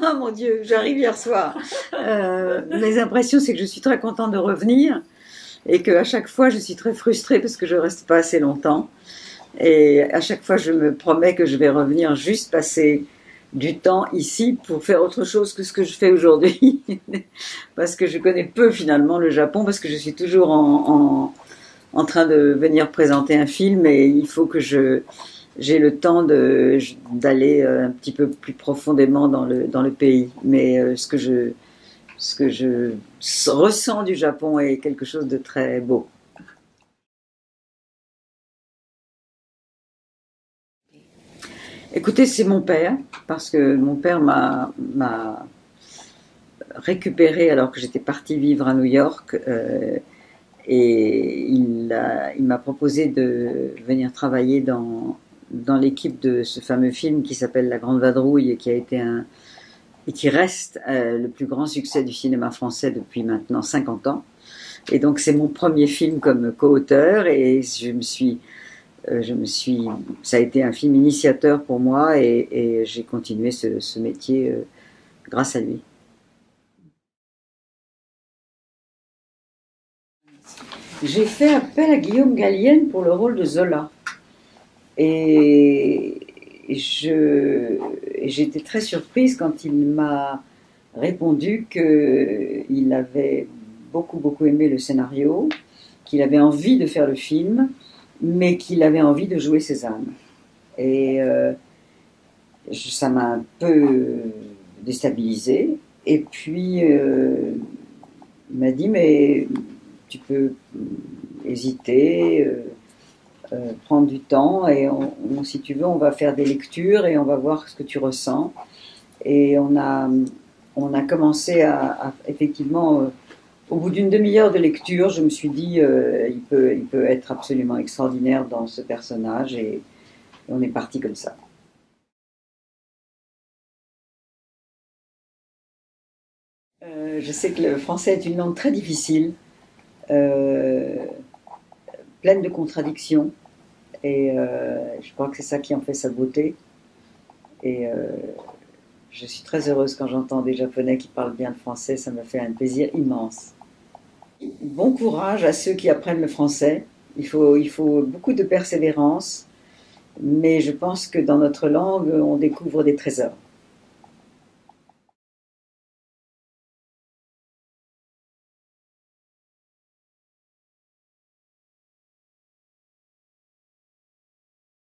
Ah mon Dieu, j'arrive hier soir. Mes impressions, c'est que je suis très contente de revenir et qu'à chaque fois, je suis très frustrée parce que je reste pas assez longtemps. Et à chaque fois, je me promets que je vais revenir juste passer du temps ici pour faire autre chose que ce que je fais aujourd'hui. Parce que je connais peu finalement le Japon, parce que je suis toujours en train de venir présenter un film et il faut que j'ai le temps d'aller un petit peu plus profondément dans le pays. Mais ce que je ressens du Japon est quelque chose de très beau. Écoutez, c'est mon père, parce que mon père m'a récupéré alors que j'étais partie vivre à New York, et il m'a proposé de venir travailler dans l'équipe de ce fameux film qui s'appelle La Grande Vadrouille et qui a été et qui reste le plus grand succès du cinéma français depuis maintenant 50 ans. Et donc c'est mon premier film comme co-auteur et ça a été un film initiateur pour moi et j'ai continué ce métier grâce à lui. J'ai fait appel à Guillaume Gallienne pour le rôle de Zola. Et j'étais très surprise quand il m'a répondu qu'il avait beaucoup aimé le scénario, qu'il avait envie de faire le film, mais qu'il avait envie de jouer Cézanne. Et ça m'a un peu déstabilisée. Et puis, il m'a dit, mais tu peux hésiter, prendre du temps, et si tu veux, on va faire des lectures et on va voir ce que tu ressens. Et on a commencé à effectivement, au bout d'une demi-heure de lecture, je me suis dit, il peut être absolument extraordinaire dans ce personnage, et on est parti comme ça. Je sais que le français est une langue très difficile, pleine de contradictions, et je crois que c'est ça qui en fait sa beauté. Et je suis très heureuse quand j'entends des Japonais qui parlent bien le français, ça me fait un plaisir immense. Bon courage à ceux qui apprennent le français. Il faut beaucoup de persévérance, mais je pense que dans notre langue, on découvre des trésors.